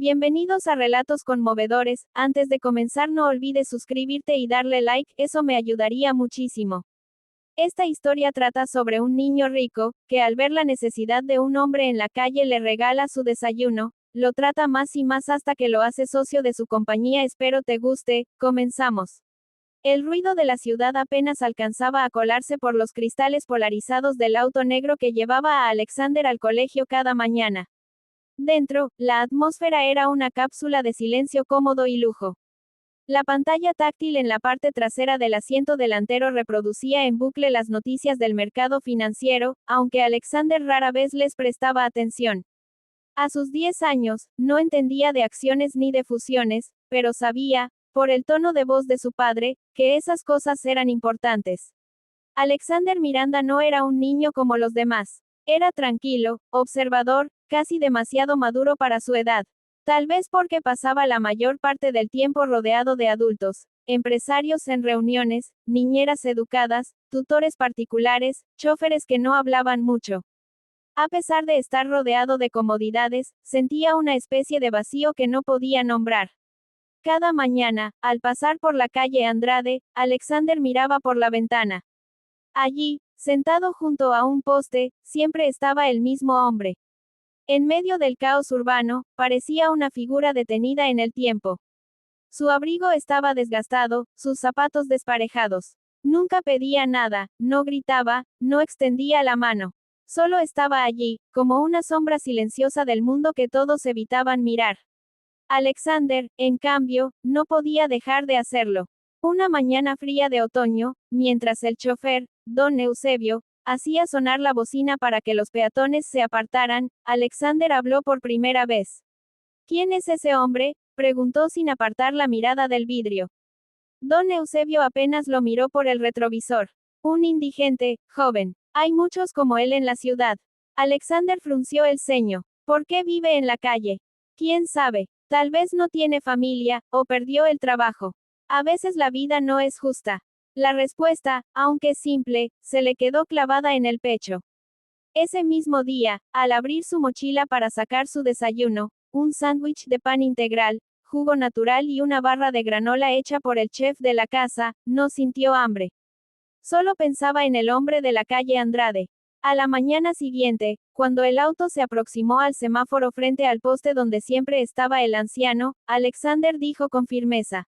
Bienvenidos a Relatos Conmovedores. Antes de comenzar no olvides suscribirte y darle like, eso me ayudaría muchísimo. Esta historia trata sobre un niño rico, que al ver la necesidad de un hombre en la calle le regala su desayuno, lo trata más y más hasta que lo hace socio de su compañía. Espero te guste, comenzamos. El ruido de la ciudad apenas alcanzaba a colarse por los cristales polarizados del auto negro que llevaba a Alexander al colegio cada mañana. Dentro, la atmósfera era una cápsula de silencio cómodo y lujo. La pantalla táctil en la parte trasera del asiento delantero reproducía en bucle las noticias del mercado financiero, aunque Alexander rara vez les prestaba atención. A sus 10 años, no entendía de acciones ni de fusiones, pero sabía, por el tono de voz de su padre, que esas cosas eran importantes. Alexander Miranda no era un niño como los demás. Era tranquilo, observador, casi demasiado maduro para su edad. Tal vez porque pasaba la mayor parte del tiempo rodeado de adultos, empresarios en reuniones, niñeras educadas, tutores particulares, choferes que no hablaban mucho. A pesar de estar rodeado de comodidades, sentía una especie de vacío que no podía nombrar. Cada mañana, al pasar por la calle Andrade, Alexander miraba por la ventana. Allí, sentado junto a un poste, siempre estaba el mismo hombre. En medio del caos urbano, parecía una figura detenida en el tiempo. Su abrigo estaba desgastado, sus zapatos desparejados. Nunca pedía nada, no gritaba, no extendía la mano. Solo estaba allí, como una sombra silenciosa del mundo que todos evitaban mirar. Alexander, en cambio, no podía dejar de hacerlo. Una mañana fría de otoño, mientras el chofer, don Eusebio, hacía sonar la bocina para que los peatones se apartaran, Alexander habló por primera vez. ¿Quién es ese hombre?, preguntó sin apartar la mirada del vidrio. Don Eusebio apenas lo miró por el retrovisor. Un indigente, joven. Hay muchos como él en la ciudad. Alexander frunció el ceño. ¿Por qué vive en la calle? ¿Quién sabe? Tal vez no tiene familia, o perdió el trabajo. A veces la vida no es justa. La respuesta, aunque simple, se le quedó clavada en el pecho. Ese mismo día, al abrir su mochila para sacar su desayuno, un sándwich de pan integral, jugo natural y una barra de granola hecha por el chef de la casa, no sintió hambre. Solo pensaba en el hombre de la calle Andrade. A la mañana siguiente, cuando el auto se aproximó al semáforo frente al poste donde siempre estaba el anciano, Alexander dijo con firmeza: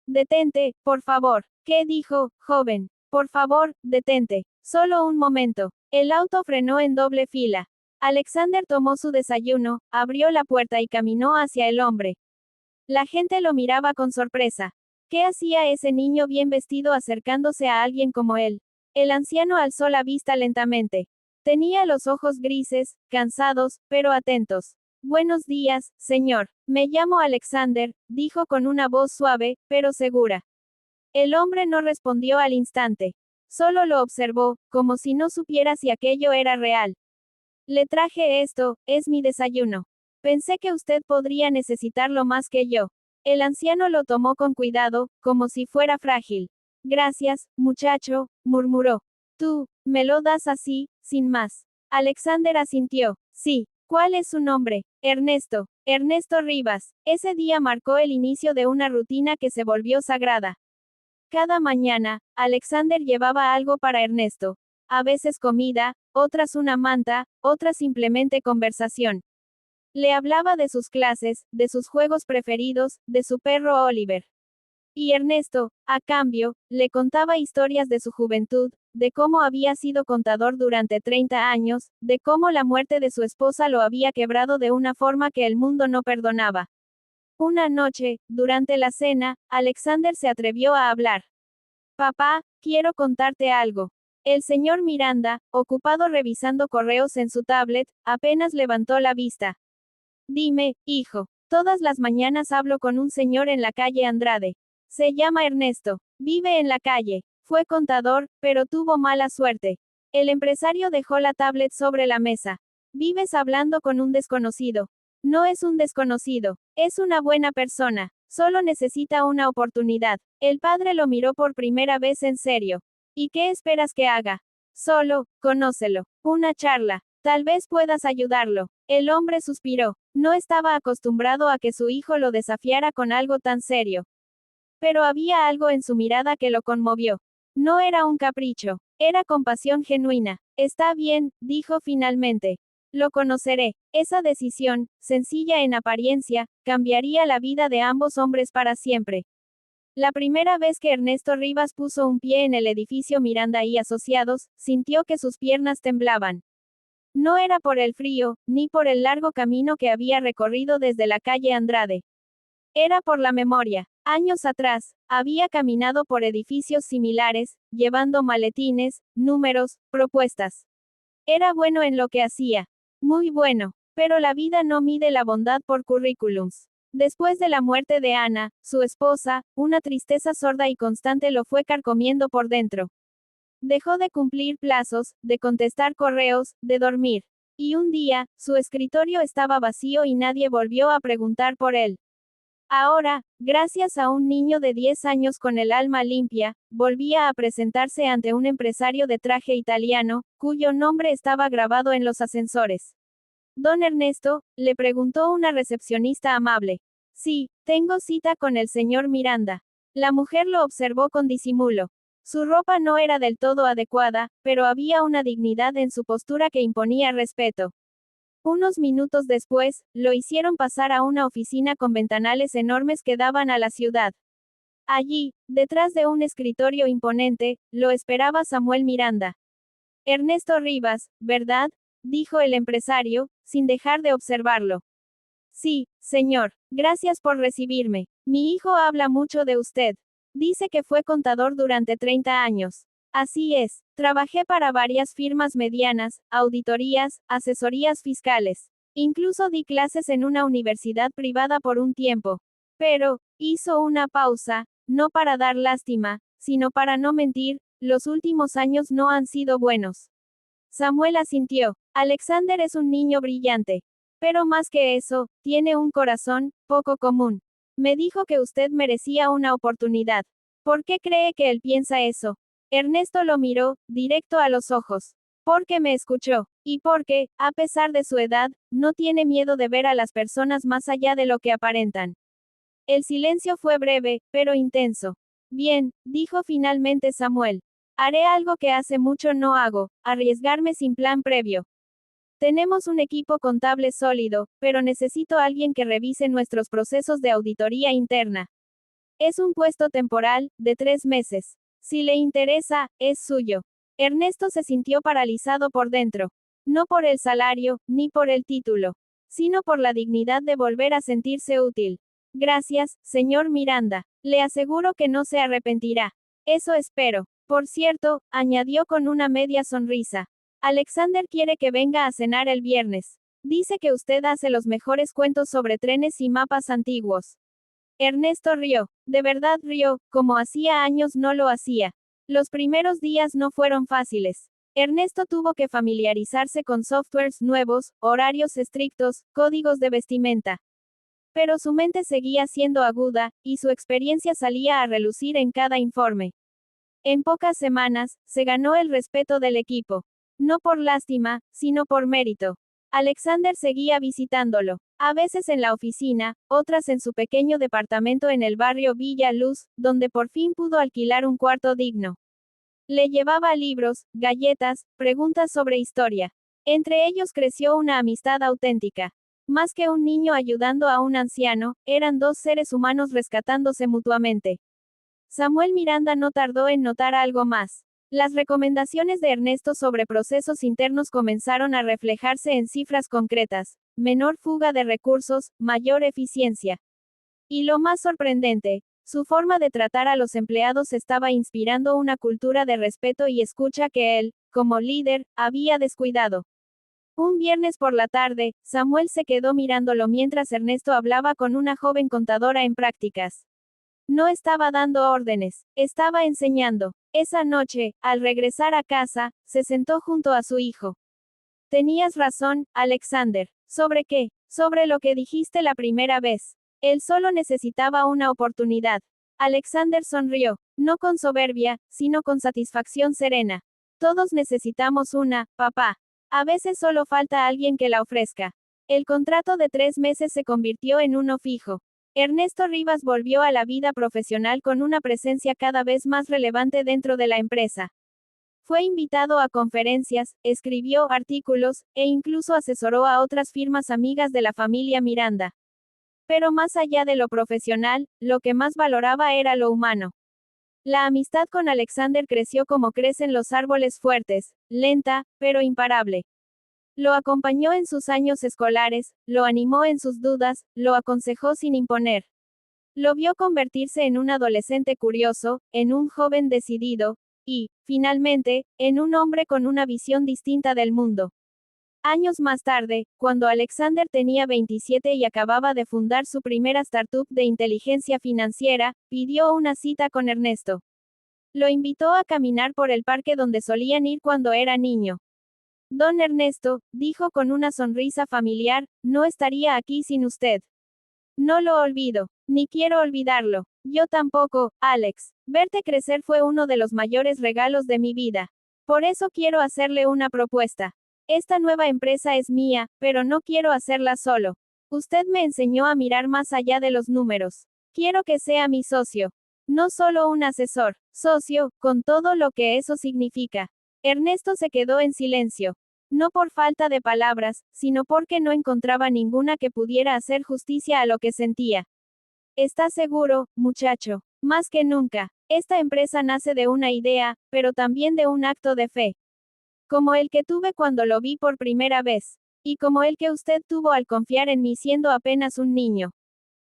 «Detente, por favor». «¿Qué dijo, joven? Por favor, detente. Solo un momento». El auto frenó en doble fila. Alexander tomó su desayuno, abrió la puerta y caminó hacia el hombre. La gente lo miraba con sorpresa. ¿Qué hacía ese niño bien vestido acercándose a alguien como él? El anciano alzó la vista lentamente. Tenía los ojos grises, cansados, pero atentos. «Buenos días, señor. Me llamo Alexander», dijo con una voz suave, pero segura. El hombre no respondió al instante. Solo lo observó, como si no supiera si aquello era real. «Le traje esto, es mi desayuno. Pensé que usted podría necesitarlo más que yo». El anciano lo tomó con cuidado, como si fuera frágil. «Gracias, muchacho», murmuró. «Tú, me lo das así, sin más». Alexander asintió. «Sí». «¿Cuál es su nombre?» «Ernesto. Ernesto Rivas». Ese día marcó el inicio de una rutina que se volvió sagrada. Cada mañana, Alexander llevaba algo para Ernesto. A veces comida, otras una manta, otras simplemente conversación. Le hablaba de sus clases, de sus juegos preferidos, de su perro Oliver. Y Ernesto, a cambio, le contaba historias de su juventud, de cómo había sido contador durante 30 años, de cómo la muerte de su esposa lo había quebrado de una forma que el mundo no perdonaba. Una noche, durante la cena, Alexander se atrevió a hablar. «Papá, quiero contarte algo». El señor Miranda, ocupado revisando correos en su tablet, apenas levantó la vista. «Dime, hijo». «Todas las mañanas hablo con un señor en la calle Andrade. Se llama Ernesto. Vive en la calle. Fue contador, pero tuvo mala suerte». El empresario dejó la tablet sobre la mesa. «Vives hablando con un desconocido». «No es un desconocido. Es una buena persona. Solo necesita una oportunidad». El padre lo miró por primera vez en serio. «¿Y qué esperas que haga?» «Solo, conócelo. Una charla. Tal vez puedas ayudarlo. El hombre suspiró. No estaba acostumbrado a que su hijo lo desafiara con algo tan serio. Pero había algo en su mirada que lo conmovió. No era un capricho, era compasión genuina. Está bien, dijo finalmente. Lo conoceré. Esa decisión, sencilla en apariencia, cambiaría la vida de ambos hombres para siempre. La primera vez que Ernesto Rivas puso un pie en el edificio Miranda y Asociados, sintió que sus piernas temblaban. No era por el frío, ni por el largo camino que había recorrido desde la calle Andrade. Era por la memoria. Años atrás, había caminado por edificios similares, llevando maletines, números, propuestas. Era bueno en lo que hacía. Muy bueno. Pero la vida no mide la bondad por currículums. Después de la muerte de Ana, su esposa, una tristeza sorda y constante lo fue carcomiendo por dentro. Dejó de cumplir plazos, de contestar correos, de dormir. Y un día, su escritorio estaba vacío y nadie volvió a preguntar por él. Ahora, gracias a un niño de 10 años con el alma limpia, volvía a presentarse ante un empresario de traje italiano, cuyo nombre estaba grabado en los ascensores. Don Ernesto, le preguntó una recepcionista amable. Sí, tengo cita con el señor Miranda. La mujer lo observó con disimulo. Su ropa no era del todo adecuada, pero había una dignidad en su postura que imponía respeto. Unos minutos después, lo hicieron pasar a una oficina con ventanales enormes que daban a la ciudad. Allí, detrás de un escritorio imponente, lo esperaba Samuel Miranda. Ernesto Rivas, ¿verdad?, dijo el empresario, sin dejar de observarlo. Sí, señor. Gracias por recibirme. Mi hijo habla mucho de usted. Dice que fue contador durante 30 años. Así es. Trabajé para varias firmas medianas, auditorías, asesorías fiscales. Incluso di clases en una universidad privada por un tiempo. Pero, hizo una pausa, no para dar lástima, sino para no mentir, los últimos años no han sido buenos. Samuel asintió. Alexander es un niño brillante. Pero más que eso, tiene un corazón, poco común. Me dijo que usted merecía una oportunidad. ¿Por qué cree que él piensa eso? Ernesto lo miró, directo a los ojos. Porque me escuchó. Y porque, a pesar de su edad, no tiene miedo de ver a las personas más allá de lo que aparentan. El silencio fue breve, pero intenso. Bien, dijo finalmente Samuel. Haré algo que hace mucho no hago, arriesgarme sin plan previo. Tenemos un equipo contable sólido, pero necesito a alguien que revise nuestros procesos de auditoría interna. Es un puesto temporal, de 3 meses. Si le interesa, es suyo. Ernesto se sintió paralizado por dentro. No por el salario, ni por el título, sino por la dignidad de volver a sentirse útil. Gracias, señor Miranda. Le aseguro que no se arrepentirá. Eso espero. Por cierto, añadió con una media sonrisa. Alexander quiere que venga a cenar el viernes. Dice que usted hace los mejores cuentos sobre trenes y mapas antiguos. Ernesto rió. De verdad rió, como hacía años no lo hacía. Los primeros días no fueron fáciles. Ernesto tuvo que familiarizarse con softwares nuevos, horarios estrictos, códigos de vestimenta. Pero su mente seguía siendo aguda, y su experiencia salía a relucir en cada informe. En pocas semanas, se ganó el respeto del equipo. No por lástima, sino por mérito. Alexander seguía visitándolo, a veces en la oficina, otras en su pequeño departamento en el barrio Villa Luz, donde por fin pudo alquilar un cuarto digno. Le llevaba libros, galletas, preguntas sobre historia. Entre ellos creció una amistad auténtica. Más que un niño ayudando a un anciano, eran dos seres humanos rescatándose mutuamente. Samuel Miranda no tardó en notar algo más. Las recomendaciones de Ernesto sobre procesos internos comenzaron a reflejarse en cifras concretas: menor fuga de recursos, mayor eficiencia. Y lo más sorprendente, su forma de tratar a los empleados estaba inspirando una cultura de respeto y escucha que él, como líder, había descuidado. Un viernes por la tarde, Samuel se quedó mirándolo mientras Ernesto hablaba con una joven contadora en prácticas. No estaba dando órdenes, estaba enseñando. Esa noche, al regresar a casa, se sentó junto a su hijo. Tenías razón, Alexander. ¿Sobre qué? Sobre lo que dijiste la primera vez. Él solo necesitaba una oportunidad. Alexander sonrió, no con soberbia, sino con satisfacción serena. Todos necesitamos una, papá. A veces solo falta alguien que la ofrezca. El contrato de 3 meses se convirtió en uno fijo. Ernesto Rivas volvió a la vida profesional con una presencia cada vez más relevante dentro de la empresa. Fue invitado a conferencias, escribió artículos, e incluso asesoró a otras firmas amigas de la familia Miranda. Pero más allá de lo profesional, lo que más valoraba era lo humano. La amistad con Alexander creció como crecen los árboles fuertes, lenta, pero imparable. Lo acompañó en sus años escolares, lo animó en sus dudas, lo aconsejó sin imponer. Lo vio convertirse en un adolescente curioso, en un joven decidido, y, finalmente, en un hombre con una visión distinta del mundo. Años más tarde, cuando Alexander tenía 27 y acababa de fundar su primera startup de inteligencia financiera, pidió una cita con Ernesto. Lo invitó a caminar por el parque donde solían ir cuando era niño. Don Ernesto, dijo con una sonrisa familiar, no estaría aquí sin usted. No lo olvido, ni quiero olvidarlo. Yo tampoco, Alex. Verte crecer fue uno de los mayores regalos de mi vida. Por eso quiero hacerle una propuesta. Esta nueva empresa es mía, pero no quiero hacerla solo. Usted me enseñó a mirar más allá de los números. Quiero que sea mi socio. No solo un asesor, socio, con todo lo que eso significa. Ernesto se quedó en silencio. No por falta de palabras, sino porque no encontraba ninguna que pudiera hacer justicia a lo que sentía. ¿Estás seguro, muchacho? Más que nunca. Esta empresa nace de una idea, pero también de un acto de fe. Como el que tuve cuando lo vi por primera vez. Y como el que usted tuvo al confiar en mí siendo apenas un niño.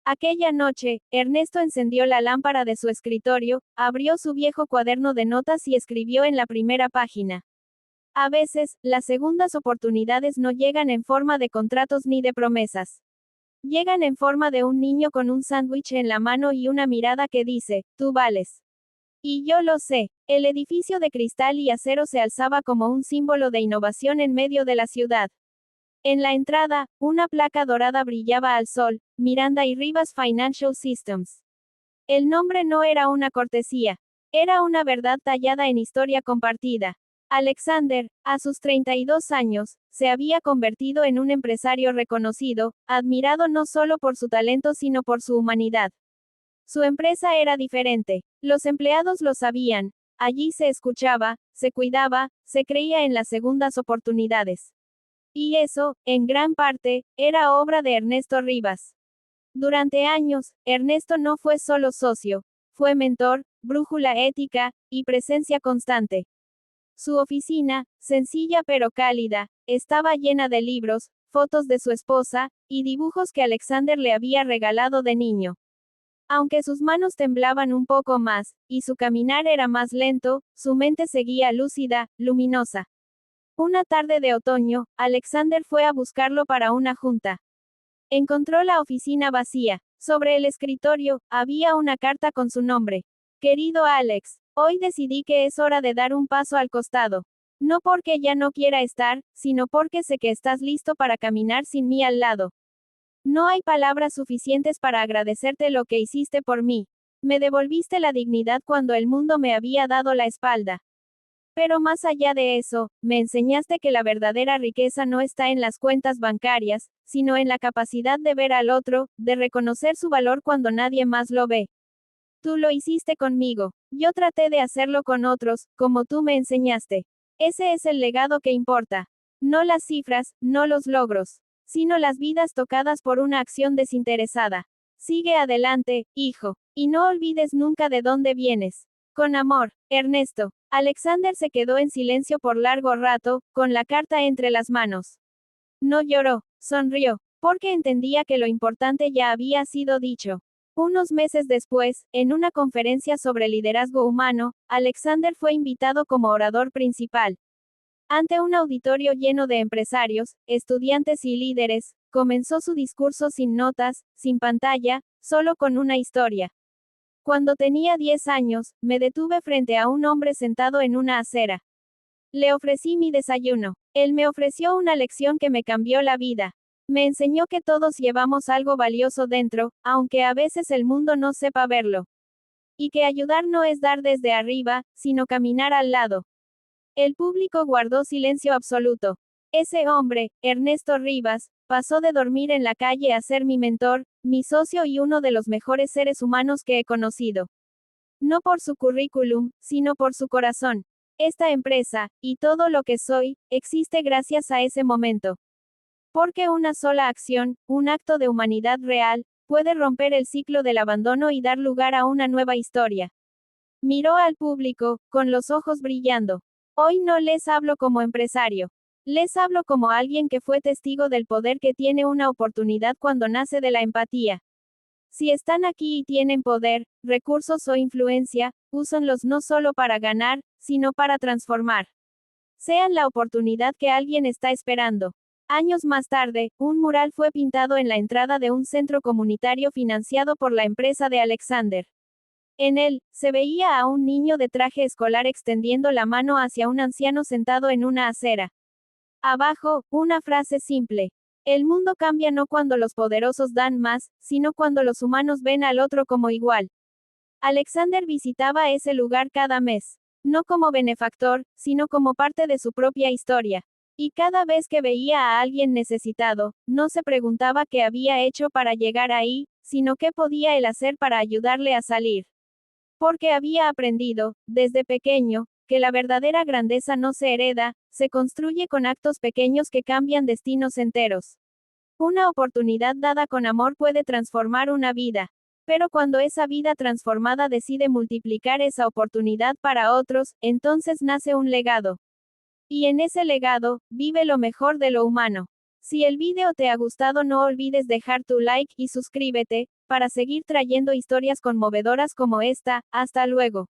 Aquella noche, Ernesto encendió la lámpara de su escritorio, abrió su viejo cuaderno de notas y escribió en la primera página. A veces, las segundas oportunidades no llegan en forma de contratos ni de promesas. Llegan en forma de un niño con un sándwich en la mano y una mirada que dice, tú vales. Y yo lo sé. El edificio de cristal y acero se alzaba como un símbolo de innovación en medio de la ciudad. En la entrada, una placa dorada brillaba al sol, Miranda y Rivas Financial Systems. El nombre no era una cortesía. Era una verdad tallada en historia compartida. Alexander, a sus 32 años, se había convertido en un empresario reconocido, admirado no solo por su talento sino por su humanidad. Su empresa era diferente. Los empleados lo sabían. Allí se escuchaba, se cuidaba, se creía en las segundas oportunidades. Y eso, en gran parte, era obra de Ernesto Rivas. Durante años, Ernesto no fue solo socio, fue mentor, brújula ética, y presencia constante. Su oficina, sencilla pero cálida, estaba llena de libros, fotos de su esposa, y dibujos que Alexander le había regalado de niño. Aunque sus manos temblaban un poco más, y su caminar era más lento, su mente seguía lúcida, luminosa. Una tarde de otoño, Alexander fue a buscarlo para una junta. Encontró la oficina vacía. Sobre el escritorio, había una carta con su nombre. Querido Alex, hoy decidí que es hora de dar un paso al costado. No porque ya no quiera estar, sino porque sé que estás listo para caminar sin mí al lado. No hay palabras suficientes para agradecerte lo que hiciste por mí. Me devolviste la dignidad cuando el mundo me había dado la espalda. Pero más allá de eso, me enseñaste que la verdadera riqueza no está en las cuentas bancarias, sino en la capacidad de ver al otro, de reconocer su valor cuando nadie más lo ve. Tú lo hiciste conmigo. Yo traté de hacerlo con otros, como tú me enseñaste. Ese es el legado que importa. No las cifras, no los logros, sino las vidas tocadas por una acción desinteresada. Sigue adelante, hijo, y no olvides nunca de dónde vienes. Con amor, Ernesto. Alexander se quedó en silencio por largo rato, con la carta entre las manos. No lloró, sonrió, porque entendía que lo importante ya había sido dicho. Unos meses después, en una conferencia sobre liderazgo humano, Alexander fue invitado como orador principal. Ante un auditorio lleno de empresarios, estudiantes y líderes, comenzó su discurso sin notas, sin pantalla, solo con una historia. Cuando tenía 10 años, me detuve frente a un hombre sentado en una acera. Le ofrecí mi desayuno. Él me ofreció una lección que me cambió la vida. Me enseñó que todos llevamos algo valioso dentro, aunque a veces el mundo no sepa verlo. Y que ayudar no es dar desde arriba, sino caminar al lado. El público guardó silencio absoluto. Ese hombre, Ernesto Rivas, pasó de dormir en la calle a ser mi mentor, mi socio y uno de los mejores seres humanos que he conocido. No por su currículum, sino por su corazón. Esta empresa, y todo lo que soy, existe gracias a ese momento. Porque una sola acción, un acto de humanidad real, puede romper el ciclo del abandono y dar lugar a una nueva historia. Miró al público, con los ojos brillando. Hoy no les hablo como empresario. Les hablo como alguien que fue testigo del poder que tiene una oportunidad cuando nace de la empatía. Si están aquí y tienen poder, recursos o influencia, úsenlos no solo para ganar, sino para transformar. Sean la oportunidad que alguien está esperando. Años más tarde, un mural fue pintado en la entrada de un centro comunitario financiado por la empresa de Alexander. En él, se veía a un niño de traje escolar extendiendo la mano hacia un anciano sentado en una acera. Abajo, una frase simple. El mundo cambia no cuando los poderosos dan más, sino cuando los humanos ven al otro como igual. Alexander visitaba ese lugar cada mes. No como benefactor, sino como parte de su propia historia. Y cada vez que veía a alguien necesitado, no se preguntaba qué había hecho para llegar ahí, sino qué podía él hacer para ayudarle a salir. Porque había aprendido, desde pequeño, que la verdadera grandeza no se hereda, se construye con actos pequeños que cambian destinos enteros. Una oportunidad dada con amor puede transformar una vida. Pero cuando esa vida transformada decide multiplicar esa oportunidad para otros, entonces nace un legado. Y en ese legado, vive lo mejor de lo humano. Si el video te ha gustado, no olvides dejar tu like y suscríbete, para seguir trayendo historias conmovedoras como esta. Hasta luego.